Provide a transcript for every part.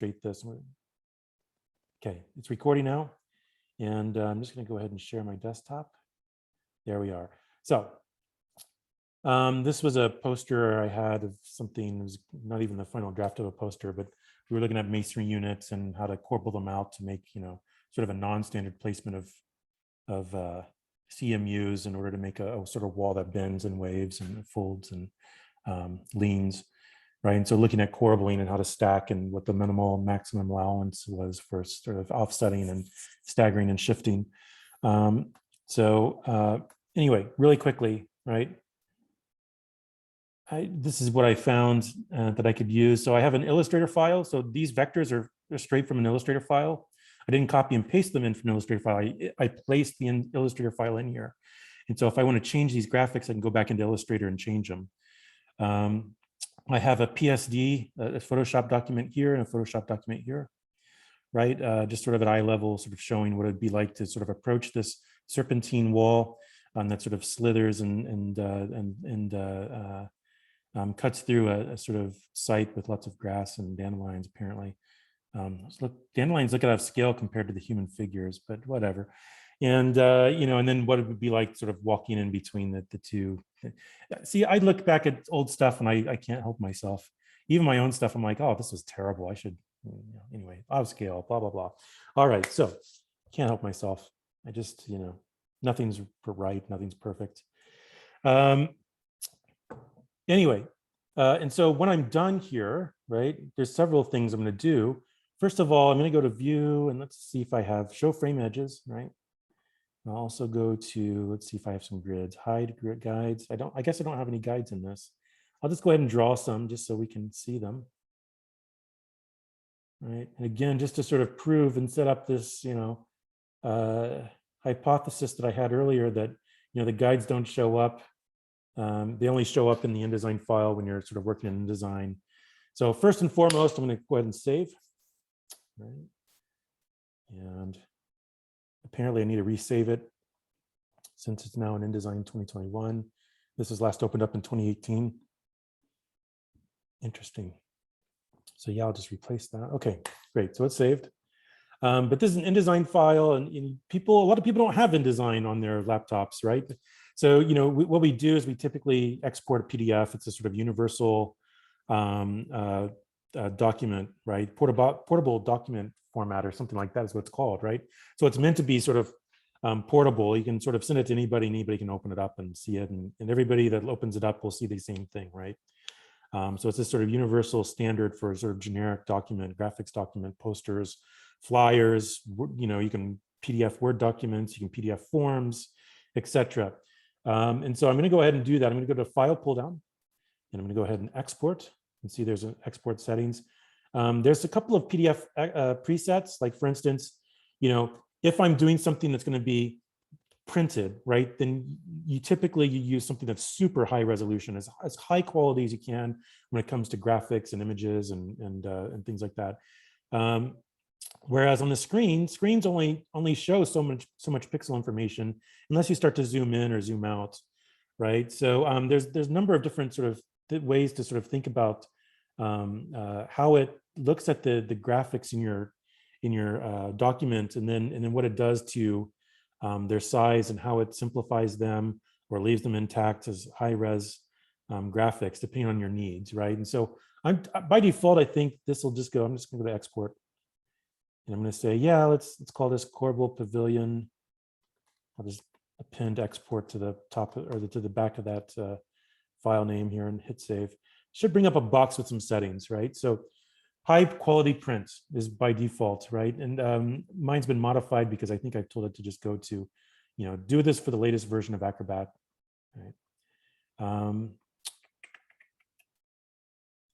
demonstrate this. Okay, it's recording now. And I'm just going to go ahead and share my desktop. There we are. So this was a poster I had of something. It was not even the final draft of a poster, but we were looking at masonry units and how to corbel them out to make, sort of a non-standard placement of CMUs in order to make a sort of wall that bends and waves and folds and leans, right? And so looking at corbelling and how to stack and what the minimal maximum allowance was for sort of offsetting and staggering and shifting. Anyway, really quickly, right? This is what I found that I could use. So I have an Illustrator file. So these vectors are straight from an Illustrator file. I didn't copy and paste them in from an Illustrator file. I placed the Illustrator file in here. And so if I want to change these graphics, I can go back into Illustrator and change them. I have a PSD, a Photoshop document here and a Photoshop document here, right? Just sort of at eye level, sort of showing what it'd be like to sort of approach this serpentine wall that sort of slithers and cuts through a sort of site with lots of grass and dandelions, apparently. Dandelions look out of scale compared to the human figures, but whatever. And, and then what it would be like sort of walking in between the two. See, I look back at old stuff and I can't help myself. Even my own stuff, I'm like, oh, this was terrible. I should, anyway, out of scale, blah, blah, blah. All right, so can't help myself. I just, nothing's right, nothing's perfect. Anyway, and so when I'm done here, right, there's several things I'm going to do. First of all, I'm going to go to view and let's see if I have show frame edges, right? I'll also go to, let's see if I have some grids, hide grid guides. I guess I don't have any guides in this. I'll just go ahead and draw some just so we can see them. Right, and again, just to sort of prove and set up this, hypothesis that I had earlier that, the guides don't show up. They only show up in the InDesign file when you're sort of working in InDesign. So first and foremost, I'm going to go ahead and save. Right. And apparently I need to resave it since it's now in InDesign 2021. This was last opened up in 2018. Interesting. So yeah, I'll just replace that. Okay, great. So it's saved. But this is an InDesign file, and a lot of people don't have InDesign on their laptops, right? So what we do is we typically export a PDF. It's a sort of universal document, right? Portable document format or something like that is what it's called, right? So it's meant to be sort of portable. You can sort of send it to anybody. Anybody can open it up and see it, and everybody that opens it up will see the same thing, right? So it's this sort of universal standard for sort of generic document, graphics document, posters, flyers. You can PDF Word documents, you can PDF forms, etc. And so I'm going to go ahead and do that. I'm going to go to File pull down, and I'm going to go ahead and export. And see, there's an export settings. There's a couple of PDF presets, like for instance, if I'm doing something that's going to be printed, right, then you typically use something that's super high resolution, as high quality as you can when it comes to graphics and images and things like that. Whereas on the screens only show so much pixel information unless you start to zoom in or zoom out, right? So there's a number of different sort of ways to sort of think about how it looks at the graphics in your document, and then what it does to their size and how it simplifies them or leaves them intact as high res graphics depending on your needs, right? And so by default, I think this will just go. I'm just going to go to export, and I'm going to say, yeah, let's call this Corbel Pavilion. I'll just append export to the top or to the back of that file name here and hit save. Should bring up a box with some settings, right? So high quality print is by default, right? And mine's been modified because I think I've told it to just go to, do this for the latest version of Acrobat, right?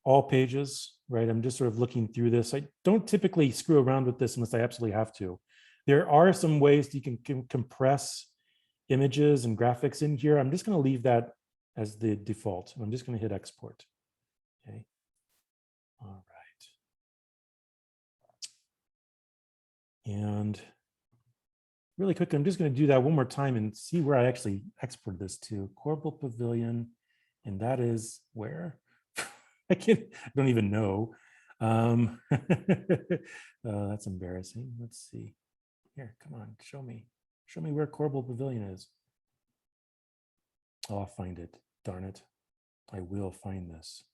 All pages, right? I'm just sort of looking through this. I don't typically screw around with this unless I absolutely have to. There are some ways that you can compress images and graphics in here. I'm just going to leave that as the default. I'm just going to hit export. Okay. All right. And really quickly, I'm just going to do that one more time and see where I actually exported this to. Corbel Pavilion, and that is where? I don't even know. That's embarrassing. Let's see. Here, come on, show me. Show me where Corbel Pavilion is. Oh, I'll find it. Darn it. I will find this.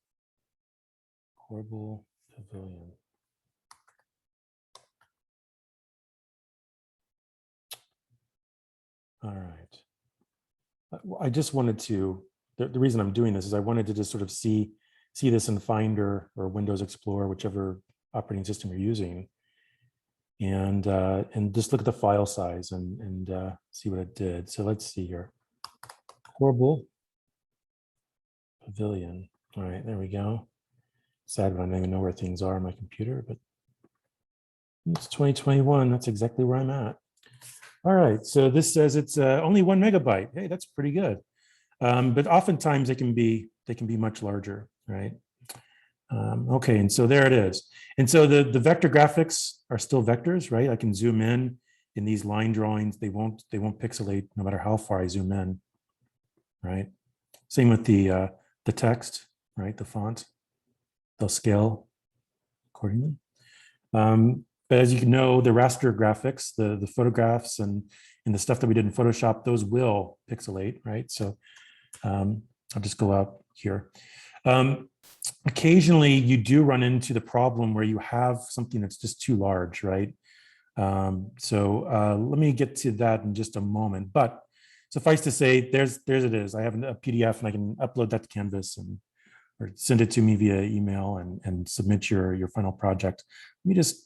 Corbel Pavilion. All right. I just wanted to, the reason I'm doing this is I wanted to just sort of see this in Finder or Windows Explorer, whichever operating system you're using, and just look at the file size and see what it did. So let's see here. Corbel Pavilion. All right, there we go. Sad, but I don't even know where things are on my computer, but it's 2021. That's exactly where I'm at. All right, so this says it's only 1 megabyte. Hey, that's pretty good. But oftentimes they can be much larger, right? Okay, and so there it is. And so the vector graphics are still vectors, right? I can zoom in these line drawings. They won't pixelate no matter how far I zoom in, right? Same with the text, right? The font, they'll scale accordingly. But as you know, the raster graphics, the photographs and the stuff that we did in Photoshop, those will pixelate, right? So I'll just go out here. Occasionally, you do run into the problem where you have something that's just too large, right? So let me get to that in just a moment. But suffice to say, there's it is. I have a PDF and I can upload that to Canvas or send it to me via email and submit your final project. Let me just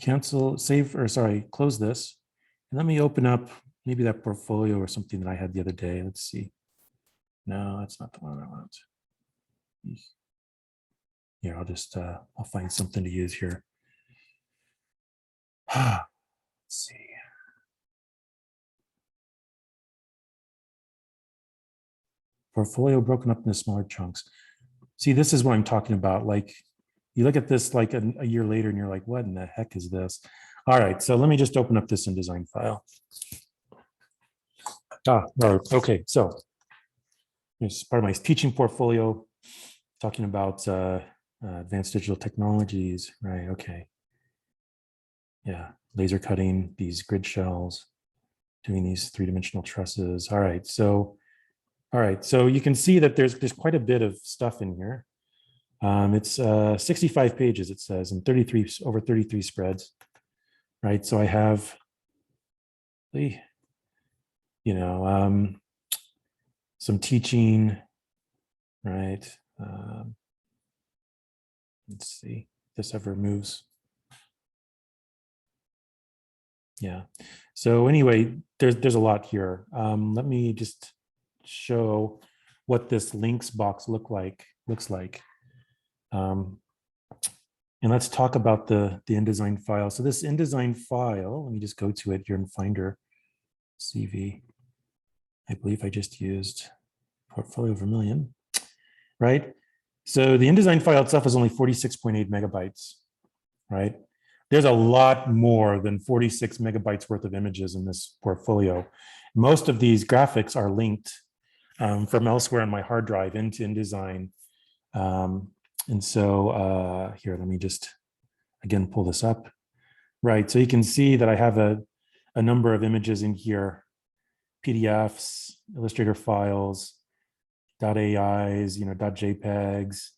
close this. And let me open up maybe that portfolio or something that I had the other day. Let's see. No, that's not the one I want. Here, I'll find something to use here. Let's see. Portfolio broken up into smaller chunks. See, this is what I'm talking about. Like, you look at this like a year later and you're like, what in the heck is this? All right, so let me just open up this InDesign file. Okay, so it's part of my teaching portfolio, talking about advanced digital technologies, right? Okay. Yeah, laser cutting these grid shells, doing these three-dimensional trusses. All right, so you can see that there's quite a bit of stuff in here. It's 65 pages, it says, and over 33 spreads, right? So I have, some teaching, right? Let's see if this ever moves. Yeah. So anyway, there's a lot here. Let me just show what this links box looks like. And let's talk about the InDesign file. So this InDesign file, let me just go to it here in Finder, CV. I believe I just used Portfolio Vermilion, right? So the InDesign file itself is only 46.8 megabytes, right? There's a lot more than 46 megabytes worth of images in this portfolio. Most of these graphics are linked from elsewhere on my hard drive into InDesign. And so here, let me just, again, pull this up. Right, so you can see that I have a number of images in here, PDFs, Illustrator files, .ais, .jpegs,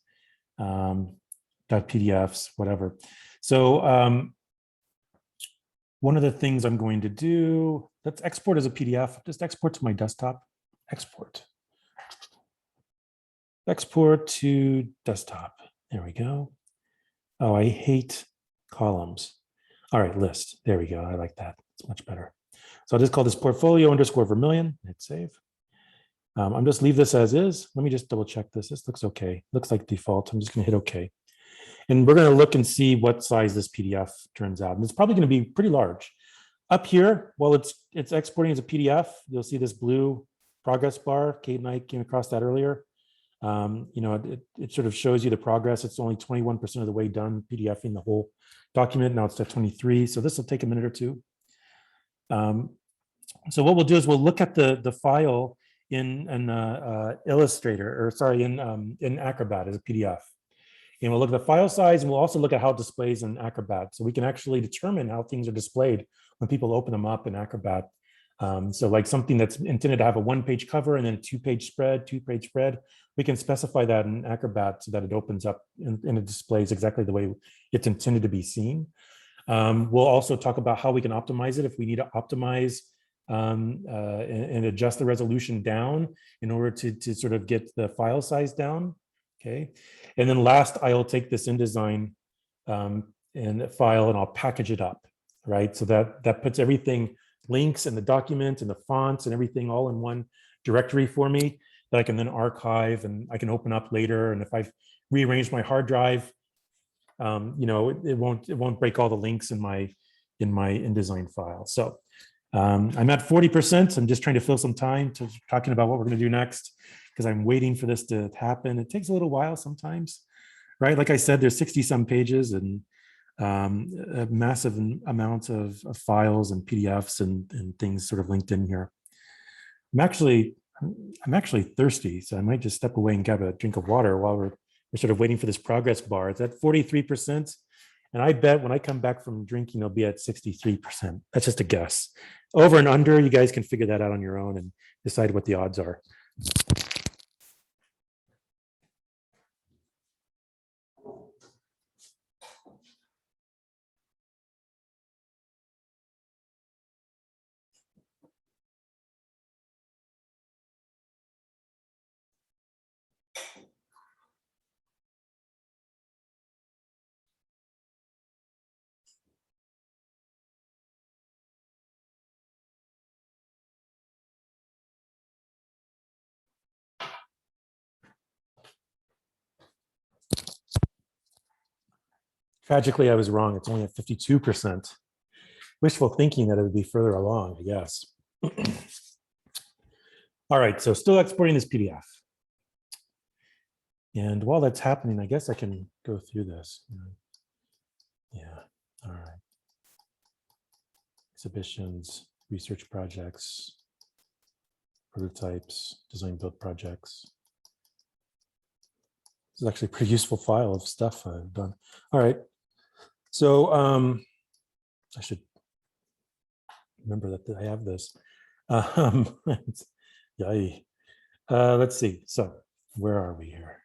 .pdfs, whatever. So one of the things I'm going to do, let's export as a PDF, just export to my desktop, export to desktop. There we go. Oh, I hate columns. All right, list. There we go. I like that. It's much better. So I'll just call this portfolio _ Vermilion. Hit save. I'm just leave this as is. Let me just double check this. This looks okay. Looks like default. I'm just going to hit OK. And we're going to look and see what size this PDF turns out. And it's probably going to be pretty large. Up here, while it's exporting as a PDF, you'll see this blue progress bar. Kate and I came across that earlier. It sort of shows you the progress. It's only 21% of the way done PDFing the whole document. Now it's at 23. So this will take a minute or two. So what we'll do is we'll look at the file in an Illustrator, or sorry, in Acrobat as a PDF. And we'll look at the file size, and we'll also look at how it displays in Acrobat. So we can actually determine how things are displayed when people open them up in Acrobat. So like something that's intended to have a one-page cover and then a two-page spread, we can specify that in Acrobat so that it opens up and it displays exactly the way it's intended to be seen. We'll also talk about how we can optimize it if we need to optimize and adjust the resolution down in order to sort of get the file size down. Okay, and then last, I'll take this InDesign and file and I'll package it up, right? So that puts everything, links and the document and the fonts and everything all in one directory for me that I can then archive and I can open up later. And if I've rearranged my hard drive, it won't break all the links in my InDesign file. So I'm at 40%. I'm just trying to fill some time to talking about what we're going to do next, because I'm waiting for this to happen. It takes a little while sometimes, right? Like I said, there's 60 some pages and a massive amount of files and PDFs and things sort of linked in here. I'm actually thirsty, so I might just step away and grab a drink of water while we're sort of waiting for this progress bar. It's at 43%. And I bet when I come back from drinking, it'll be at 63%. That's just a guess. Over and under, you guys can figure that out on your own and decide what the odds are. Tragically, I was wrong. It's only at 52%. Wishful thinking that it would be further along, I guess. All right, so still exporting this PDF. And while that's happening, I guess I can go through this. Yeah, all right. Exhibitions, research projects, prototypes, design build projects. This is actually a pretty useful file of stuff I've done. All right, so I should remember that I have this. Yay. Let's see, so where are we here?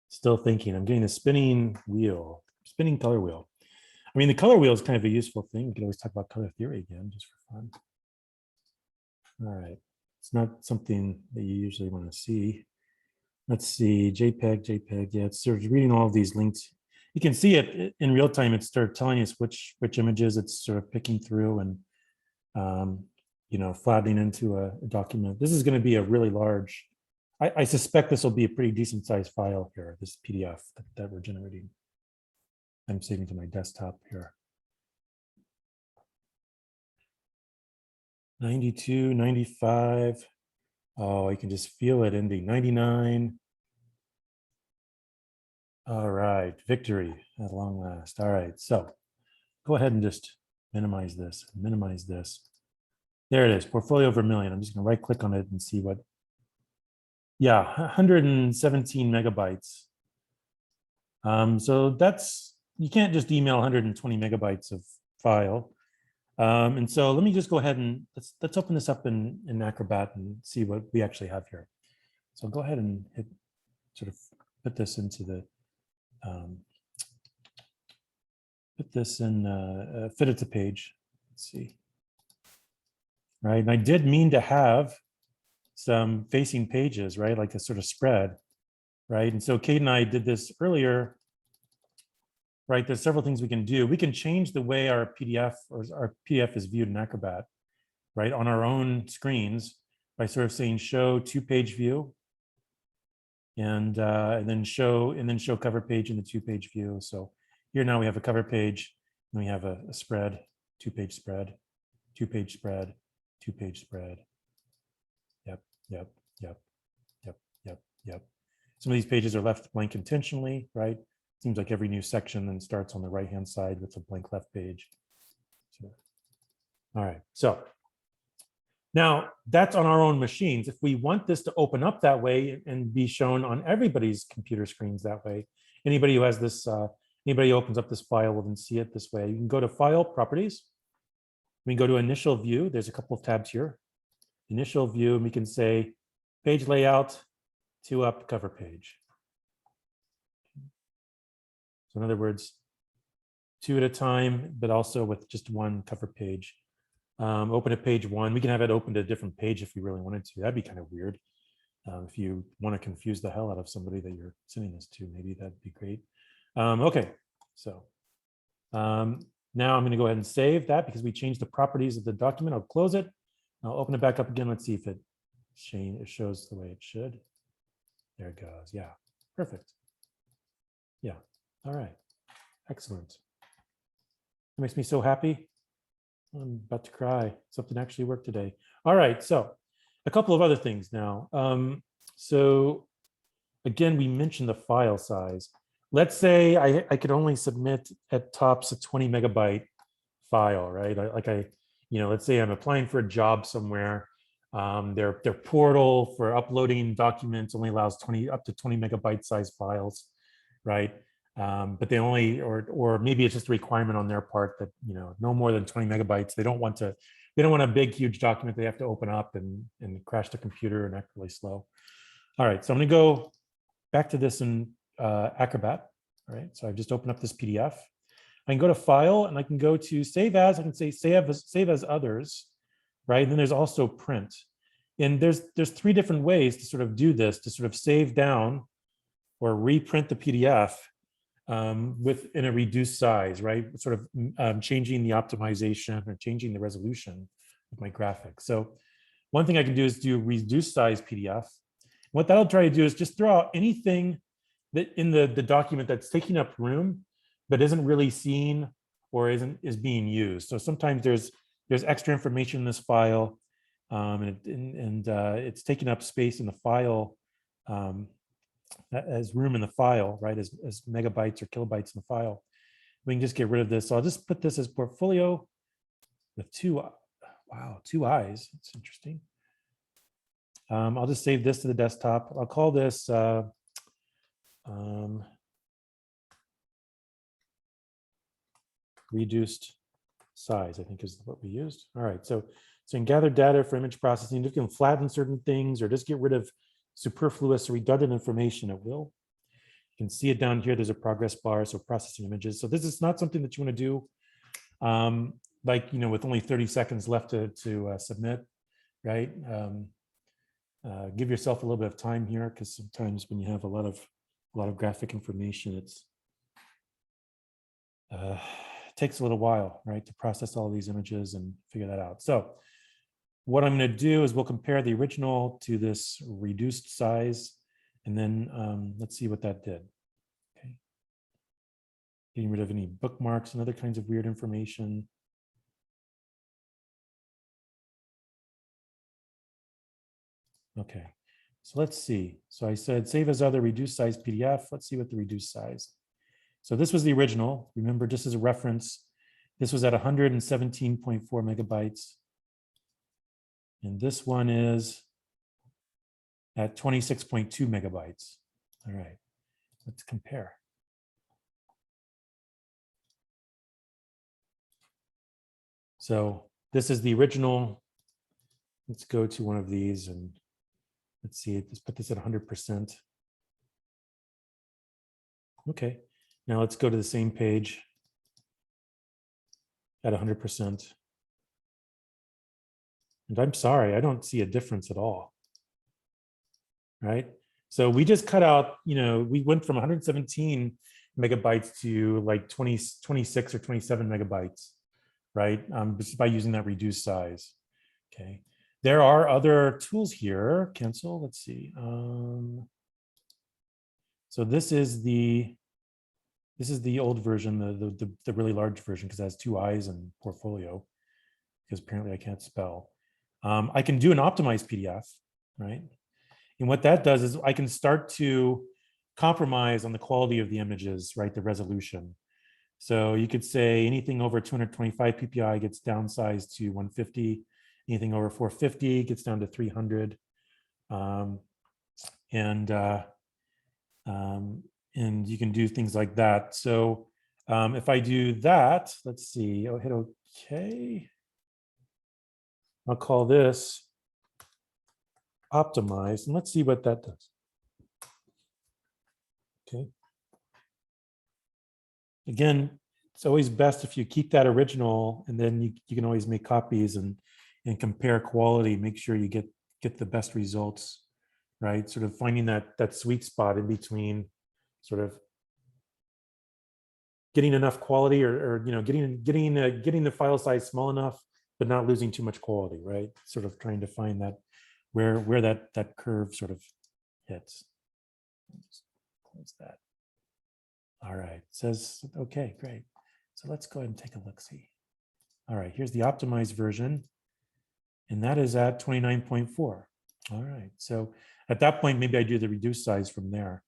Still thinking, I'm getting a spinning wheel, spinning color wheel. I mean, the color wheel is kind of a useful thing. We can always talk about color theory again, just for fun. All right, it's not something that you usually want to see. Let's see, JPEG, yeah, it's sort of reading all of these links. You can see it in real time. It started telling us which images it's sort of picking through and, flattening into a document. This is going to be a really large, I suspect this will be a pretty decent sized file here, this PDF that we're generating. I'm saving to my desktop here. 92, 95. Oh, you can just feel it ending. 99. All right, victory at long last. All right, so go ahead and just minimize this. There it is, portfolio Vermilion. I'm just gonna right click on it and see what, yeah, 117 megabytes. So that's, you can't just email 120 megabytes of file. And so let me just go ahead and let's open this up in Acrobat and see what we actually have here. So go ahead and hit, sort of put this into the, fit it to page. Let's see. Right, and I did mean to have some facing pages, right, like a sort of spread, right? And so Kate and I did this earlier, right? There's several things we can do. We can change the way our PDF is viewed in Acrobat, right, on our own screens by sort of saying show two-page view, and then show cover page in the two-page view. So here now we have a cover page, and we have a spread, two-page spread, two-page spread, two-page spread. Yep. Some of these pages are left blank intentionally, right? Seems like every new section then starts on the right-hand side with a blank left page. So, all right, so now that's on our own machines. If we want this to open up that way and be shown on everybody's computer screens that way, anybody who has this, anybody who opens up this file will then see it this way. You can go to File, Properties. We can go to Initial View. There's a couple of tabs here. Initial View, and we can say Page Layout, 2 up, Cover Page. So in other words, 2 at a time, but also with just 1 cover page. Open at page 1. We can have it open to a different page if we really wanted to. That'd be kind of weird. If you want to confuse the hell out of somebody that you're sending this to, maybe that'd be great. Okay, so now I'm going to go ahead and save that because we changed the properties of the document. I'll close it. I'll open it back up again. Let's see if it shows the way it should. There it goes. Yeah, perfect. Yeah, all right, excellent. It makes me so happy. I'm about to cry. Something actually worked today. All right, so a couple of other things now. So again, we mentioned the file size. Let's say I could only submit at tops a 20 megabyte file, right? Let's say I'm applying for a job somewhere. Their portal for uploading documents only allows up to 20 megabyte size files, right? But they only, or maybe it's just a requirement on their part that, no more than 20 megabytes. They don't want a big, huge document they have to open up and crash the computer and act really slow. All right, so I'm gonna go back to this in Acrobat. All right, so I've just opened up this PDF. I can go to File and I can go to Save As. I can say Save as Others, right? And then there's also Print. And there's 3 different ways to sort of do this, to sort of save down or reprint the PDF within a reduced size, right? Sort of changing the optimization or changing the resolution of my graphics. So one thing I can do is do reduced size PDF. What that'll try to do is just throw out anything that in the document that's taking up room, but isn't really seen or is being used. So sometimes there's extra information in this file, and it's taking up space in the file as room in the file, right? As megabytes or kilobytes in the file. We can just get rid of this. So I'll just put this as portfolio with 2 eyes. It's interesting. I'll just save this to the desktop. I'll call this reduced size, I think is what we used. All right, so you can gather data for image processing. You can flatten certain things or just get rid of superfluous or redundant information at will. You can see it down here. There's a progress bar, so processing images. So this is not something that you want to do with only 30 seconds left to submit, right? Give yourself a little bit of time here because sometimes when you have a lot of graphic information, it takes a little while, right, to process all these images and figure that out. So what I'm going to do is we'll compare the original to this reduced size, and then let's see what that did. Okay. Getting rid of any bookmarks and other kinds of weird information. Okay, so let's see. So I said save as other reduced size PDF. Let's see what the reduced size. So this was the original. Remember, just as a reference, this was at 117.4 megabytes. And this one is at 26.2 megabytes. All right, let's compare. So this is the original. Let's go to one of these and let's see, let's put this at 100%. Okay, now let's go to the same page at 100%. And I'm sorry, I don't see a difference at all, right? So we just cut out, we went from 117 megabytes to like 26 or 27 megabytes, right? Just by using that reduced size, okay? There are other tools here, cancel, let's see. So this is the old version, the really large version, because it has 2 eyes and portfolio, because apparently I can't spell. I can do an optimized PDF, right? And what that does is I can start to compromise on the quality of the images, right? The resolution. So you could say anything over 225 ppi gets downsized to 150. Anything over 450 gets down to 300. And you can do things like that. So if I do that, let's see, I'll hit OK. I'll call this optimize, and let's see what that does. Okay. Again, it's always best if you keep that original, and then you can always make copies and compare quality, make sure you get the best results, right? Sort of finding that sweet spot in between sort of getting enough quality or getting the file size small enough, but not losing too much quality, right? Sort of trying to find that where that curve sort of hits. Just close that. All right, it says, okay, great. So let's go ahead and take a look, see. All right, here's the optimized version, and that is at 29.4. All right, so at that point, maybe I do the reduced size from there.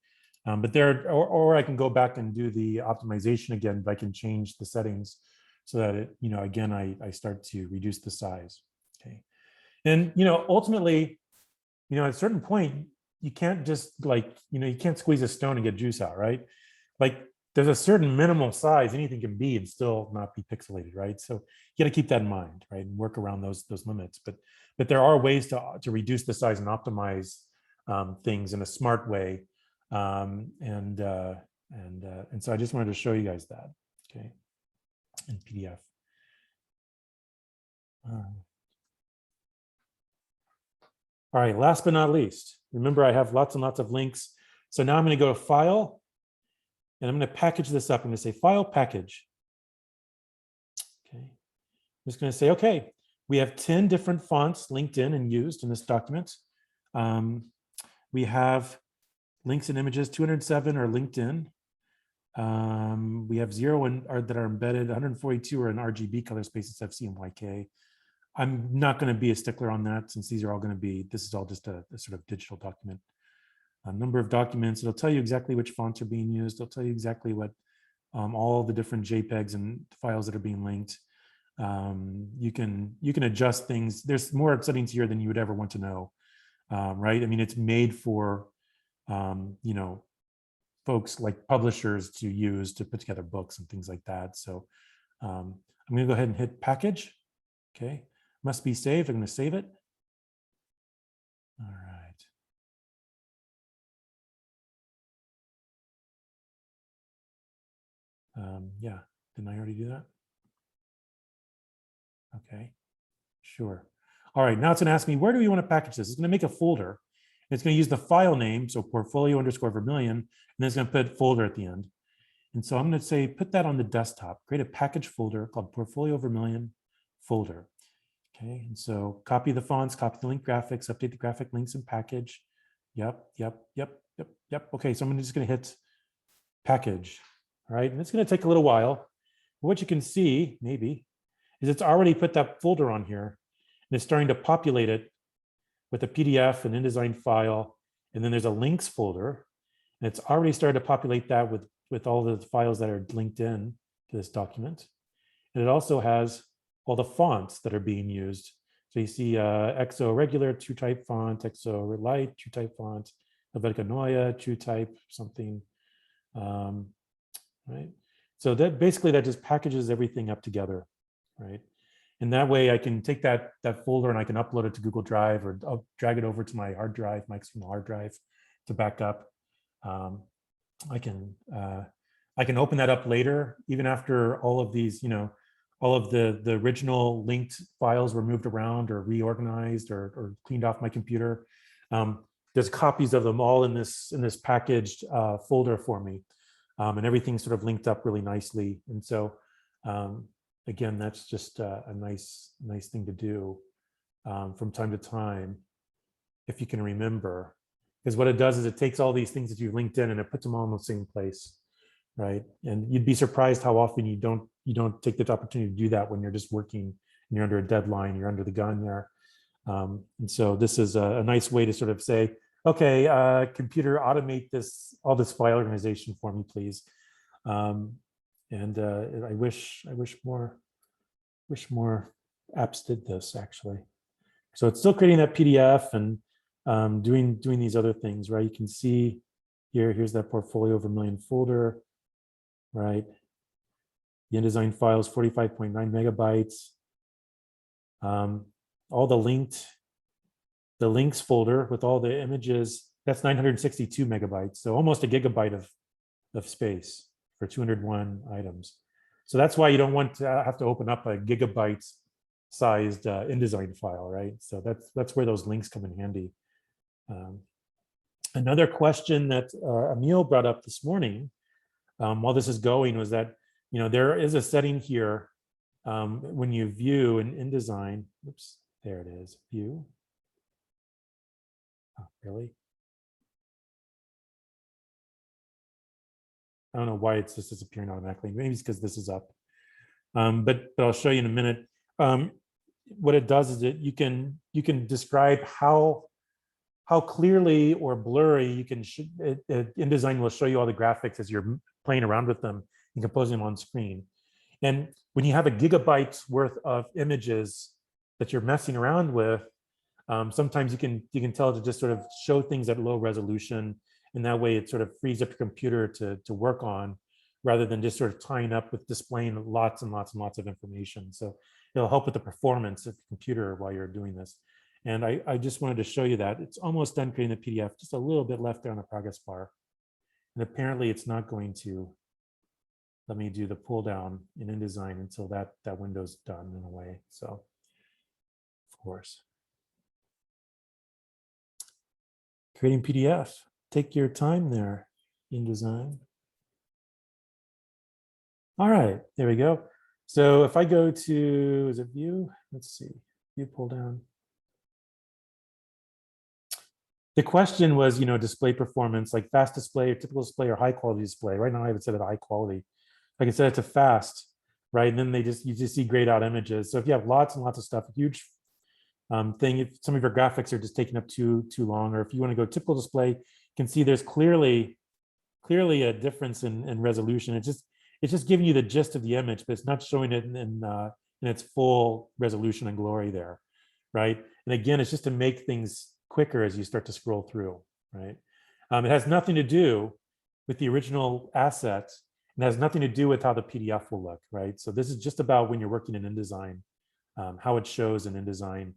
But there, or I can go back and do the optimization again, but I can change the settings so that it, again, I start to reduce the size. Okay, and ultimately, at a certain point, you can't just you can't squeeze a stone and get juice out, right? Like there's a certain minimal size anything can be and still not be pixelated, right? So you got to keep that in mind, right, and work around those limits. But there are ways to reduce the size and optimize things in a smart way. And so I just wanted to show you guys that, okay, in PDF. All right, last but not least, remember I have lots and lots of links. So now I'm going to go to File, and I'm going to package this up. I'm going to say File, Package. Okay, I'm just going to say, okay, we have 10 different fonts linked in and used in this document. We have links and images, 207 are linked in. We have 0 that are embedded, 142 are in RGB color spaces, FC and YK. I'm not going to be a stickler on that since these are all going to be, this is all just a sort of digital document. A number of documents, it'll tell you exactly which fonts are being used. It'll tell you exactly what all the different JPEGs and files that are being linked. You can adjust things. There's more settings here than you would ever want to know, right? I mean, it's made for, folks like publishers to use to put together books and things like that. So I'm going to go ahead and hit Package. Okay, must be saved. I'm going to save it. All right. Yeah, didn't I already do that? Okay, sure. All right, now it's going to ask me, where do we want to package this? It's going to make a folder. It's going to use the file name, so portfolio_vermilion, and then it's going to put folder at the end. And so I'm going to say, put that on the desktop, create a package folder called portfolio vermilion folder. Okay, and so copy the fonts, copy the link graphics, update the graphic links and package. Yep. Okay, so I'm just going to hit package. All right, and it's going to take a little while. What you can see, maybe, is it's already put that folder on here, and it's starting to populate it with a PDF and InDesign file, and then there's a links folder, and it's already started to populate that with all the files that are linked in to this document. And it also has all the fonts that are being used. So you see EXO regular, true type font, EXO light, true type font, Helvetica Neue, true type something, right? So that basically that just packages everything up together, right? And that way I can take that folder and I can upload it to Google Drive, or I'll drag it over to my hard drive, my external hard drive to back up. I can open that up later, even after all of these, all of the original linked files were moved around or reorganized or cleaned off my computer. There's copies of them all in this packaged folder for me, and everything's sort of linked up really nicely. And so, again, that's just a nice thing to do from time to time, if you can remember. Because what it does is it takes all these things that you've linked in and it puts them all in the same place, right? And you'd be surprised how often you don't take the opportunity to do that when you're just working and you're under a deadline, you're under the gun there. And so this is a nice way to sort of say, okay, computer, automate all this file organization for me, please. And I wish more apps did this, actually. So it's still creating that PDF and doing these other things, right? You can see Here's that portfolio over million folder, right? The InDesign file is 45.9 megabytes. All the links folder with all the images, that's 962 megabytes. So almost a gigabyte of space for 201 items. So that's why you don't want to have to open up a gigabyte sized InDesign file, right? So that's where those links come in handy. Another question that Emil brought up this morning while this is going was that, there is a setting here when you view in InDesign. Oops, there it is, view. Oh, really? I don't know why it's just disappearing automatically. Maybe it's because this is up. But I'll show you in a minute. What it does is that you can describe how clearly or blurry you can. InDesign will show you all the graphics as you're playing around with them and composing them on screen. And when you have a gigabyte's worth of images that you're messing around with, sometimes you can tell to just sort of show things at low resolution, and that way it sort of frees up your computer to work on, rather than just sort of tying up with displaying lots and lots and lots of information. So it'll help with the performance of the computer while you're doing this. And I just wanted to show you that it's almost done creating the PDF, just a little bit left there on the progress bar. And apparently it's not going to let me do the pull down in InDesign until that window's done in a way. So, of course. Creating PDF. Take your time there, InDesign. All right, there we go. So if I go to, is it view? Let's see, view pull down. The question was, display performance, like fast display or typical display or high quality display. Right now I would set it high quality. Like I said, it's a fast, right? And then you just see grayed out images. So if you have lots and lots of stuff, a huge thing, if some of your graphics are just taking up too long, or if you want to go typical display, you can see there's clearly a difference in resolution. It's just giving you the gist of the image, but it's not showing it in its full resolution and glory there, right? And again, it's just to make things quicker as you start to scroll through, right? It has nothing to do with the original asset. It has nothing to do with how the PDF will look, right? So this is just about when you're working in InDesign, how it shows in InDesign,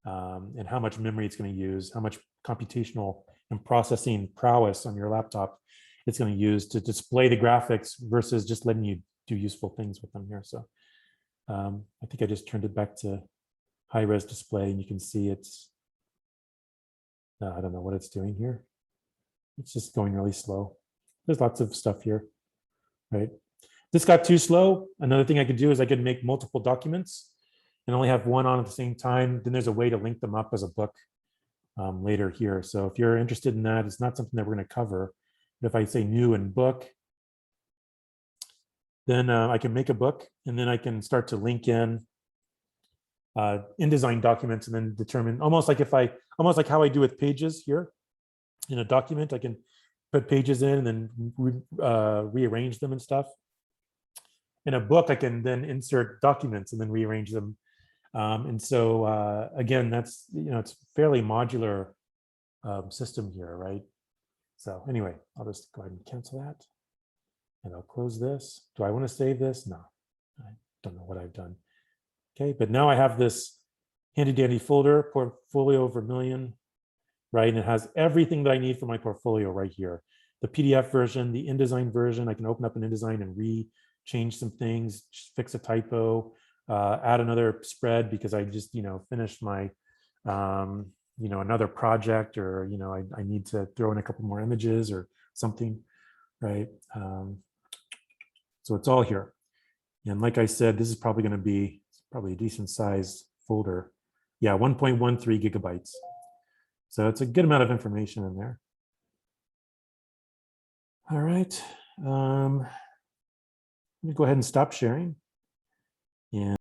and how much memory it's going to use, how much computational and processing prowess on your laptop it's going to use to display the graphics versus just letting you do useful things with them here. So I think I just turned it back to high-res display, and you can see it's, I don't know what it's doing here. It's just going really slow. There's lots of stuff here, right? This got too slow. Another thing I could do is I could make multiple documents and only have one on at the same time. Then there's a way to link them up as a book later here. So if you're interested in that, it's not something that we're going to cover. But if I say new and book, then I can make a book, and then I can start to link in InDesign documents, and then determine, almost like how I do with pages here in a document. I can put pages in and then rearrange them and stuff. In a book, I can then insert documents and then rearrange them. And so again, that's, it's a fairly modular system here, right? So anyway, I'll just go ahead and cancel that, and I'll close this. Do I want to save this? No, I don't know what I've done. Okay, but now I have this handy dandy folder, portfolio over million, right? And it has everything that I need for my portfolio right here. The PDF version, the InDesign version. I can open up an InDesign and change some things, fix a typo, add another spread because I just, finished my, another project, or, I need to throw in a couple more images or something, right? So it's all here. And like I said, this is probably going to be a decent sized folder. Yeah, 1.13 gigabytes. So it's a good amount of information in there. All right. Let me go ahead and stop sharing. And